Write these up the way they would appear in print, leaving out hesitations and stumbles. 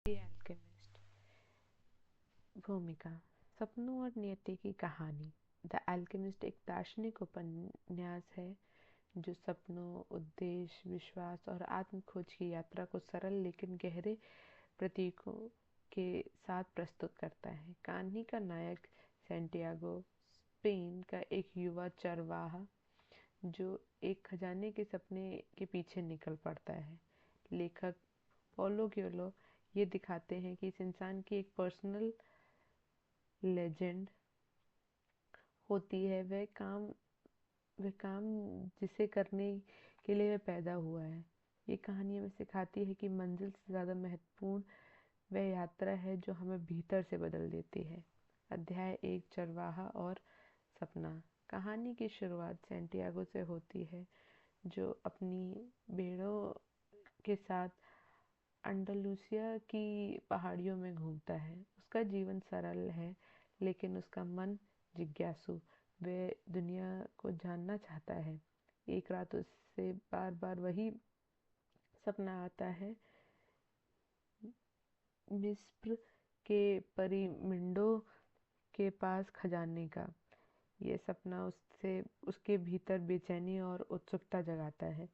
The alchemist. भूमिका। सपनों और नियति की कहानी। द एल्केमिस्ट एक दार्शनिक उपन्यास है जो सपनों, उद्देश्य, विश्वास और आत्म खोज की यात्रा को सरल लेकिन गहरे प्रतीकों के साथ प्रस्तुत करता है। कहानी का नायक सैंटियागो, स्पेन का एक युवा चरवाहा जो एक खजाने के सपने के पीछे निकल पड़ता है। लेखक पौलो कोएल्हो ये दिखाते हैं कि इस इंसान की एक पर्सनल लेजेंड होती है। वह काम जिसे करने के लिए वह पैदा हुआ है। ये कहानी हमें सिखाती है कि मंजिल से ज़्यादा महत्वपूर्ण वह यात्रा है जो हमें भीतर से बदल देती है। अध्याय 1, चरवाहा और सपना। कहानी की शुरुआत सैंटियागो से होती है जो अपनी भेड़ों के साथ अंडलूसिया की पहाड़ियों में घूमता है। उसका जीवन सरल है लेकिन उसका मन जिज्ञासु। वह दुनिया को जानना चाहता है। एक रात उससे बार बार वही सपना आता है, मिस्र के पिरामिडों के पास खजाने का। यह सपना उसके भीतर बेचैनी और उत्सुकता जगाता है।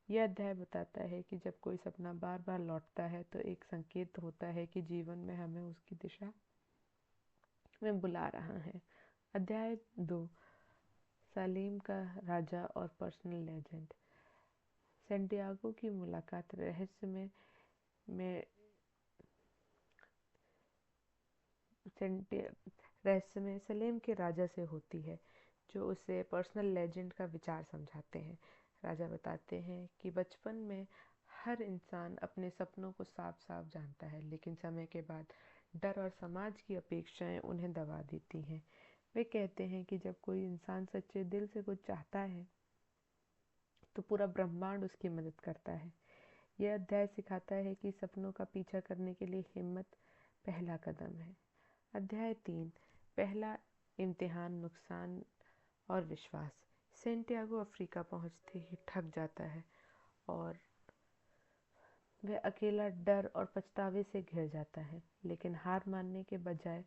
यह अध्याय बताता है कि जब कोई सपना बार बार लौटता है तो एक संकेत होता है कि जीवन में हमें उसकी दिशा में बुला रहा है। अध्याय 2, सालेम का राजा और पर्सनल लेजेंड। सैंटियागो की मुलाकात में सलेम के राजा से होती है जो उसे पर्सनल लेजेंड का विचार समझाते हैं। राजा बताते हैं कि बचपन में हर इंसान अपने सपनों को साफ साफ जानता है, लेकिन समय के बाद डर और समाज की अपेक्षाएं उन्हें दबा देती हैं। वे कहते हैं कि जब कोई इंसान सच्चे दिल से कुछ चाहता है तो पूरा ब्रह्मांड उसकी मदद करता है। यह अध्याय सिखाता है कि सपनों का पीछा करने के लिए हिम्मत पहला कदम है। अध्याय 3, पहला इम्तिहान, नुकसान और विश्वास। सैंटियागो अफ्रीका पहुंचते ही थक जाता है और वह अकेला डर और पछतावे से घिर जाता है, लेकिन हार मानने के बजाय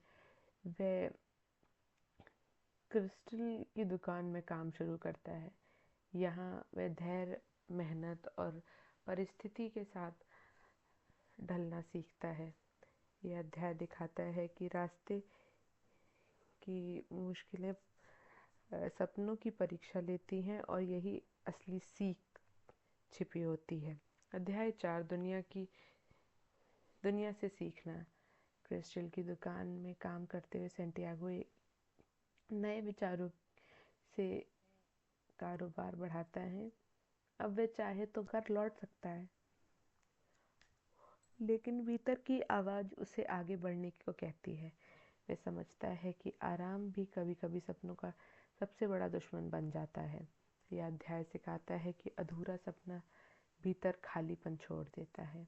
वह क्रिस्टल की दुकान में काम शुरू करता है। यहाँ वह धैर्य, मेहनत और परिस्थिति के साथ ढलना सीखता है। यह अध्याय दिखाता है कि रास्ते की मुश्किलें सपनों की परीक्षा लेती हैं और यही असली सीख छिपी होती है। अध्याय 4, दुनिया से सीखना। क्रिस्टल की दुकान में काम करते हुए सैंटियागो एक नए विचारों से कारोबार बढ़ाता है। अब वह चाहे तो घर लौट सकता है, लेकिन भीतर की आवाज़ उसे आगे बढ़ने को कहती है। वह समझता है कि आराम भी कभी कभी सपनों का सबसे बड़ा दुश्मन बन जाता है। यह अध्याय सिखाता है कि अधूरा सपना भीतर खालीपन छोड़ देता है।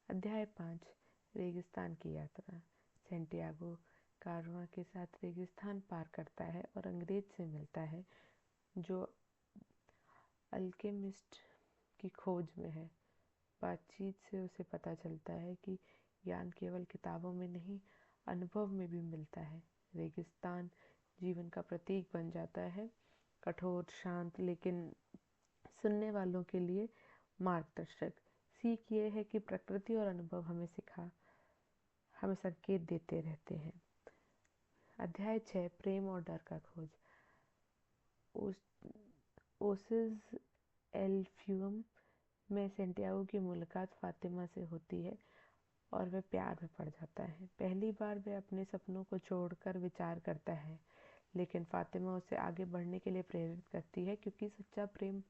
अध्याय 5, रेगिस्तान की यात्रा। सैंटियागो कारवां के साथ रेगिस्तान पार करता है और अंग्रेज से मिलता है जो अल्केमिस्ट की खोज में है। बातचीत से उसे पता चलता है कि ज्ञान केवल किताबों में नहीं, अनुभव में भी मिलता है। रेगिस्तान जीवन का प्रतीक बन जाता है, कठोर, शांत, लेकिन सुनने वालों के लिए मार्गदर्शक। सीख ये है कि प्रकृति और अनुभव हमें संकेत देते रहते हैं। अध्याय 6, प्रेम और डर का खोज। ओसिस एल्फ्यूम में सैंटियागो की मुलाकात फातिमा से होती है और वह प्यार में पड़ जाता है। पहली बार वह अपने सपनों को छोड़कर विचार करता है, लेकिन फातिमा उसे आगे बढ़ने के लिए प्रेरित करती है, क्योंकि सच्चा प्रेम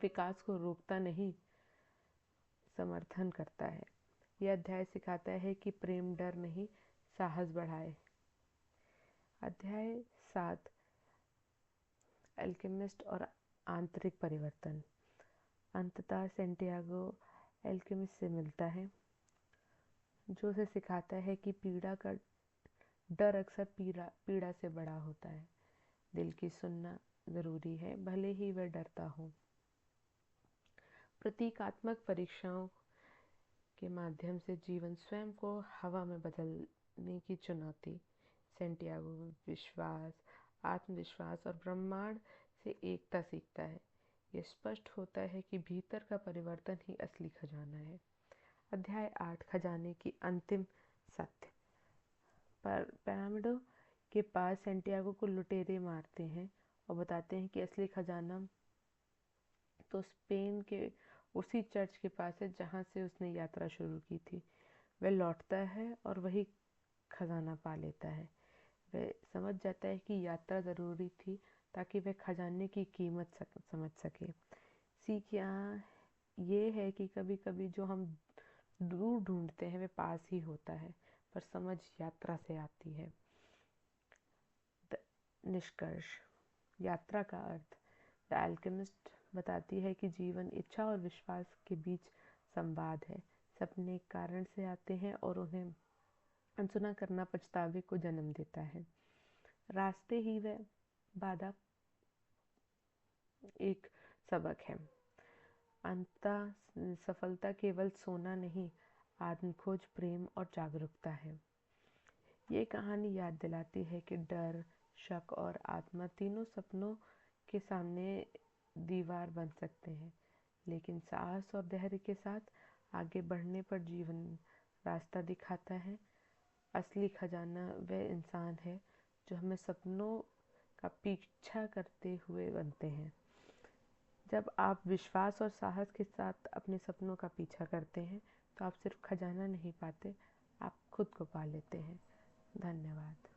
विकास को रोकता नहीं, समर्थन करता है। यह अध्याय सिखाता है कि प्रेम डर नहीं, साहस बढ़ाए। अध्याय 7, अल्केमिस्ट और आंतरिक परिवर्तन। अंततः सैंटियागो अल्केमिस्ट से मिलता है जो उसे सिखाता है कि पीड़ा का डर अक्सर पीड़ा से बड़ा होता है। दिल की सुनना ज़रूरी है, भले ही वह डरता हो। प्रतीकात्मक परीक्षाओं के माध्यम से जीवन स्वयं को हवा में बदलने की चुनौती। सैंटियागो विश्वास, आत्मविश्वास और ब्रह्मांड से एकता सीखता है। यह स्पष्ट होता है कि भीतर का परिवर्तन ही असली खजाना है। अध्याय 8, खजाने की अंतिम सत्य। पर पिरामिडों के पास सैंटियागो को लुटेरे मारते हैं और बताते हैं कि असली खजाना तो स्पेन के उसी चर्च के पास है जहाँ से उसने यात्रा शुरू की थी। वह लौटता है और वही खजाना पा लेता है। वह समझ जाता है कि यात्रा ज़रूरी थी ताकि वह खजाने की कीमत समझ सके। सीख यहाँ ये है कि कभी कभी जो हम दूर ढूंढते हैं वह पास ही होता है, पर समझ यात्रा से आती है। निष्कर्ष। यात्रा का अर्थ। द अल्केमिस्ट बताती है कि जीवन इच्छा और विश्वास के बीच संवाद है। सपने एक कारण से आते हैं और उन्हें अनसुना करना पछतावे को जन्म देता है। रास्ते ही वह बाधा एक सबक है। अंततः सफलता केवल सोना नहीं, आत्मखोज, प्रेम और जागरूकता है। ये कहानी याद दिलाती है कि डर, शक और आत्मा तीनों सपनों के सामने दीवार बन सकते हैं, लेकिन साहस और धैर्य के साथ आगे बढ़ने पर जीवन रास्ता दिखाता है। असली खजाना वह इंसान है जो हमें सपनों का पीछा करते हुए बनते हैं। जब आप विश्वास और साहस के साथ अपने सपनों का पीछा करते हैं तो आप सिर्फ खजाना नहीं पाते, आप खुद को पा लेते हैं। धन्यवाद।